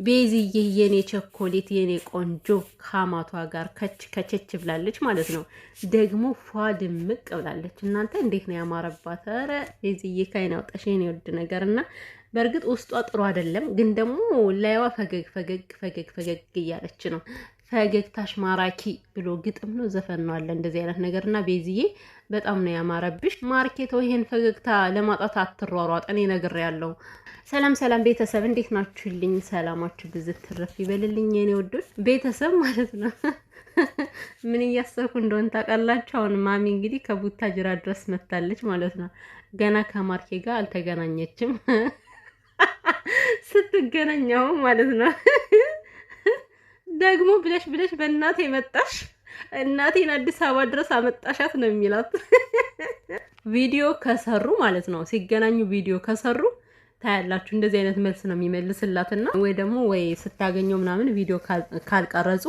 ቤዚዬ የኔ ቸኮሌት የኔ ቆንጆ ከአማቷ ጋር ከቸች ብላለች ማለት ነው። ደግሞ ፏ ድምቅ ብላለች። እናንተ እንዴት ነው ያማረባት! ኧረ ቤዚዬ ካይን አውጣሽ የኔ ውድ ነገር እና በእርግጥ ውስጧ ጥሩ አይደለም፣ ግን ደግሞ ላይዋ ፈገግ እያለች ነው። ፈገግታሽ ማራኪ ብሎ ግጥም ነው ዘፈን ነው አለ እንደዚህ አይነት ነገር እና ቤዚዬ በጣም ነው ያማረብሽ። ማርኬቶ ይሄን ፈገግታ ለማጣት አትሯሯጥ፣ እኔ ነግሬያለሁ። ሰላም ቤተሰብ እንዴት ናችሁልኝ? ሰላማችሁ ብዝት ትረፍ ይበልልኝ የኔ ወዶች ቤተሰብ ማለት ነው። ምን እያሰብኩ እንደሆነ ታውቃላችሁ? አሁን ማሚ እንግዲህ ከቡታጅራ ድረስ መታለች ማለት ነው። ገና ከማርኬ ጋር አልተገናኘችም። ስትገናኘው ማለት ነው ደግሞ ብለሽ በእናቴ መጣሽ፣ እናቴን አዲስ አበባ ድረስ አመጣሻት ነው የሚላት። ቪዲዮ ከሰሩ ማለት ነው ሲገናኙ ቪዲዮ ከሰሩ ታያላችሁ። እንደዚህ አይነት መልስ ነው የሚመልስላትና ወይ ደግሞ ወይ ስታገኘው ምናምን ቪዲዮ ካልቀረጹ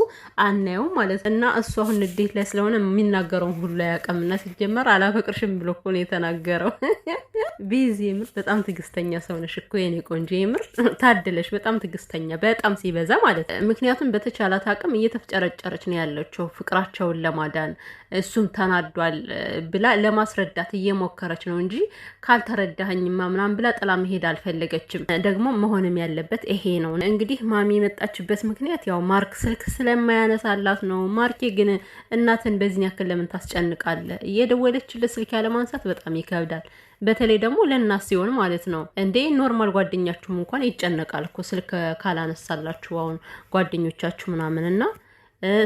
አናየው ማለት እና እሱ አሁን ንዴት ላይ ስለሆነ የሚናገረውን ሁሉ ያቀምና ሲጀመር አላፈቅርሽም ብሎ እኮ ነው የተናገረው። ቤዚ የምር በጣም ትግስተኛ ሰው ነሽ እኮ የኔ ቆንጆ፣ የምር ታድለሽ። በጣም ትግስተኛ በጣም ሲበዛ ማለት ምክንያቱም በተቻላት አቅም እየተፍጨረጨረች ነው ያለችው ፍቅራቸውን ለማዳን እሱም ተናዷል ብላ ለማስረዳት እየሞከረች ነው እንጂ ካልተረዳኸኝማ ምናምን ብላ ጥላ መሄድ አልፈለገችም። ደግሞ መሆንም ያለበት ይሄ ነው። እንግዲህ ማሚ የመጣችበት ምክንያት ያው ማርክ ስልክ ስለማያነሳላት ነው። ማርኬ ግን እናትን በዚህ ያክል ለምን ታስጨንቃለ? እየደወለችለት ስልክ ያለማንሳት በጣም ይከብዳል። በተለይ ደግሞ ለእናት ሲሆን ማለት ነው። እንዴ ኖርማል ጓደኛችሁም እንኳን ይጨነቃል እኮ ስልክ ካላነሳላችሁ አሁን ጓደኞቻችሁ ምናምንና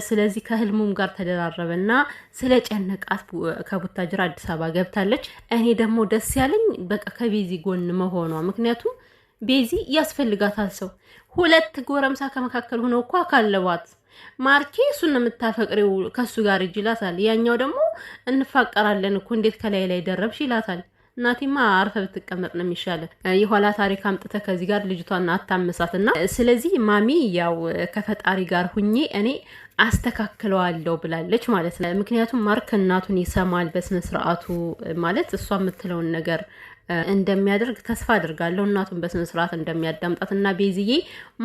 ስለዚህ ከህልሙም ጋር ተደራረበና ስለ ጨነቃት ከቡታጅራ አዲስ አበባ ገብታለች። እኔ ደግሞ ደስ ያለኝ በቃ ከቤዚ ጎን መሆኗ። ምክንያቱም ቤዚ ያስፈልጋታል ሰው። ሁለት ጎረምሳ ከመካከል ሆነው እኮ አካለባት። ማርኬ እሱን ነው የምታፈቅሪው ከሱ ጋር ይላታል። ያኛው ደግሞ እንፋቀራለን እኮ እንዴት ከላይ ላይ ደረብሽ ይላታል። እናቴማ አርፈ ብትቀመጥ ነው የሚሻለው። የኋላ ታሪክ አምጥተ ከዚህ ጋር ልጅቷን አታመሳትና ስለዚህ ማሚ ያው ከፈጣሪ ጋር ሁኜ እኔ አስተካክለዋለሁ ብላለች ማለት ነው። ምክንያቱም ማርክ እናቱን ይሰማል በስነ ስርዓቱ ማለት እሷ የምትለውን ነገር እንደሚያደርግ ተስፋ አድርጋለሁ። እናቱን በስነ ስርዓት እንደሚያዳምጣት እና ቤዚዬ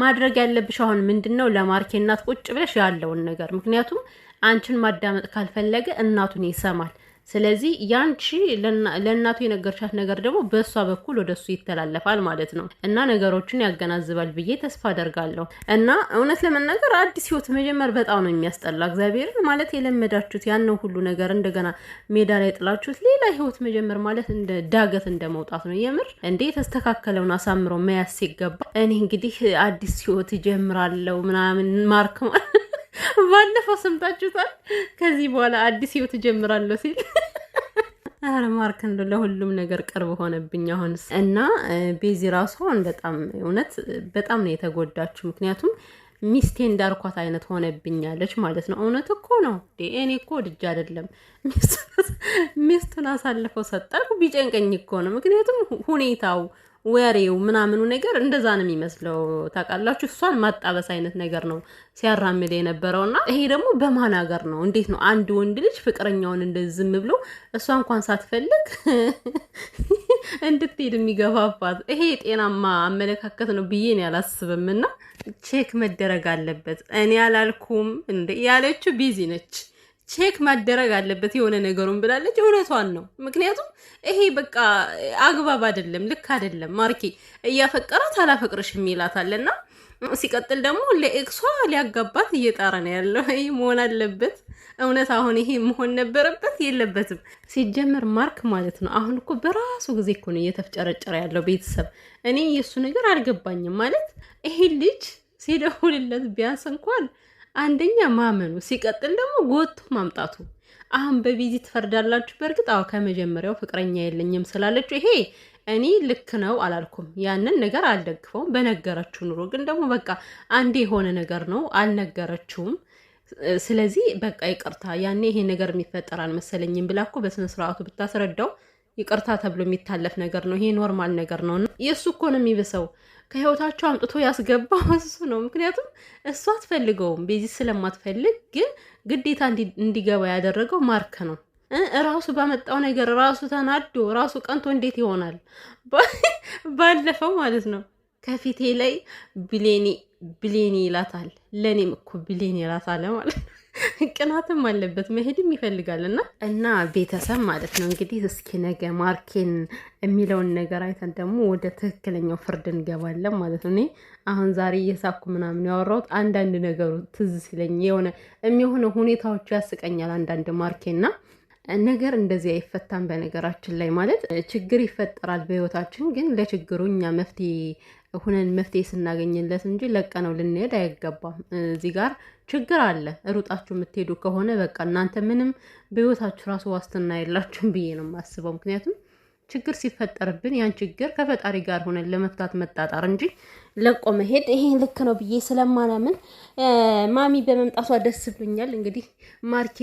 ማድረግ ያለብሽ አሁን ምንድነው ለማርኬ እናት ቁጭ ብለሽ ያለውን ነገር ምክንያቱም አንቺን ማዳመጥ ካልፈለገ እናቱን ይሰማል። ስለዚህ ያንቺ ለእናቱ የነገርሻት ነገር ደግሞ በእሷ በኩል ወደሱ ይተላለፋል ማለት ነው እና ነገሮችን ያገናዝባል ብዬ ተስፋ አደርጋለሁ። እና እውነት ለመናገር አዲስ ህይወት መጀመር በጣም ነው የሚያስጠላ። እግዚአብሔርን ማለት የለመዳችሁት ያንን ሁሉ ነገር እንደገና ሜዳ ላይ ጥላችሁት ሌላ ህይወት መጀመር ማለት እንደ ዳገት እንደ መውጣት ነው። የምር እንዴ የተስተካከለውን አሳምሮ መያዝ ሲገባ እኔ እንግዲህ አዲስ ህይወት ይጀምራለሁ ምናምን ማርክ ባለፈው ሰምታችሁታል። ከዚህ በኋላ አዲስ ህይወት ጀምራለሁ ሲል አረ ማርክ እንደው ለሁሉም ነገር ቅርብ ሆነብኝ አሁንስ። እና ቤዚ ራሷን በጣም እውነት በጣም ነው የተጎዳችው። ምክንያቱም ሚስቴ እንዳርኳት አይነት ሆነብኛለች ማለት ነው። እውነት እኮ ነው። እኔ እኮ ልጅ አይደለም ሚስቱን አሳልፈው ሰጣሁ ቢጨንቀኝ እኮ ነው። ምክንያቱም ሁኔታው ወሬው ምናምኑ ነገር እንደዛ ነው የሚመስለው። ታውቃላችሁ እሷን ማጣበስ አይነት ነገር ነው ሲያራምድ የነበረውና ይሄ ደግሞ በማን ሀገር ነው? እንዴት ነው አንድ ወንድ ልጅ ፍቅረኛውን እንደዚህ ዝም ብሎ እሷ እንኳን ሳትፈልግ እንድትሄድ የሚገፋፋት? ይሄ ጤናማ አመለካከት ነው ብዬ ነው ያላስብምና ቼክ መደረግ አለበት። እኔ አላልኩም እንደ ያለችው ቢዚ ነች። ቼክ ማደረግ አለበት የሆነ ነገሩን ብላለች። እውነቷን ነው። ምክንያቱም ይሄ በቃ አግባብ አይደለም፣ ልክ አይደለም። ማርኬ እያፈቀራት አላፈቅርሽም ይላታልና ሲቀጥል ደግሞ ለኤክሷ ሊያጋባት እየጣረ ነው ያለው። ይሄ መሆን አለበት እውነት። አሁን ይሄ መሆን ነበረበት የለበትም? ሲጀመር ማርክ ማለት ነው አሁን እኮ በራሱ ጊዜ እኮ ነው እየተፍጨረጨረ ያለው። ቤተሰብ እኔ የሱ ነገር አልገባኝም ማለት ይሄ ልጅ ሲደውልለት ቢያንስ እንኳን አንደኛ ማመኑ፣ ሲቀጥል ደግሞ ጎቶ ማምጣቱ። አሁን በቤዚ ትፈርዳላችሁ። በእርግጥ አዎ ከመጀመሪያው ፍቅረኛ የለኝም ስላለችው ይሄ እኔ ልክ ነው አላልኩም። ያንን ነገር አልደግፈውም። በነገረችው ኑሮ ግን ደግሞ በቃ አንዴ የሆነ ነገር ነው አልነገረችውም። ስለዚህ በቃ ይቅርታ ያኔ ይሄ ነገር የሚፈጠር አልመሰለኝም ብላ እኮ በስነ ስርዓቱ ብታስረዳው ይቅርታ ተብሎ የሚታለፍ ነገር ነው። ይሄ ኖርማል ነገር ነው። የእሱ እኮ ነው የሚብሰው። ከህይወታቸው አምጥቶ ያስገባው እሱ ነው። ምክንያቱም እሱ አትፈልገውም ቤዚ ስለማትፈልግ፣ ግን ግዴታ እንዲገባ ያደረገው ማርክ ነው። ራሱ ባመጣው ነገር ራሱ ተናዶ ራሱ ቀንቶ እንዴት ይሆናል? ባለፈው ማለት ነው ከፊቴ ላይ ብሌኒ ብሌኒ ይላታል። ለእኔም እኮ ብሌኒ ይላታል ማለት ነው። ቅናትም አለበት መሄድም ይፈልጋል። እና ቤተሰብ ማለት ነው እንግዲህ እስኪ ነገ ማርኬን የሚለውን ነገር አይተን ደግሞ ወደ ትክክለኛው ፍርድ እንገባለን ማለት ነው። እኔ አሁን ዛሬ እየሳኩ ምናምን ያወራሁት አንዳንድ ነገሩ ትዝ ሲለኝ የሚሆነ ሁኔታዎቹ ያስቀኛል። አንዳንድ ማርኬና ነገር እንደዚህ አይፈታም። በነገራችን ላይ ማለት ችግር ይፈጠራል በህይወታችን፣ ግን ለችግሩ እኛ መፍትሄ ሁነን መፍትሄ ስናገኝለት እንጂ ለቀነው ልንሄድ አይገባም። እዚህ ጋር ችግር አለ። ሩጣችሁ የምትሄዱ ከሆነ በቃ እናንተ ምንም በህይወታችሁ ራሱ ዋስትና የላችሁም ብዬ ነው የማስበው። ምክንያቱም ችግር ሲፈጠርብን ያን ችግር ከፈጣሪ ጋር ሆነን ለመፍታት መጣጣር እንጂ ለቆ መሄድ ይሄ ልክ ነው ብዬ ስለማናምን ማሚ በመምጣቷ ደስ ብሎኛል። እንግዲህ ማርኬ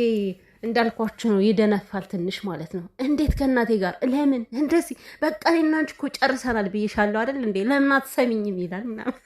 እንዳልኳችሁ ነው፣ ይደነፋል ትንሽ ማለት ነው። እንዴት ከእናቴ ጋር ለምን እንደዚህ በቃ እኔና አንቺ እኮ ጨርሰናል ብዬሻለሁ አይደል እንዴ ለምን አትሰሚኝም ይላል ምናምን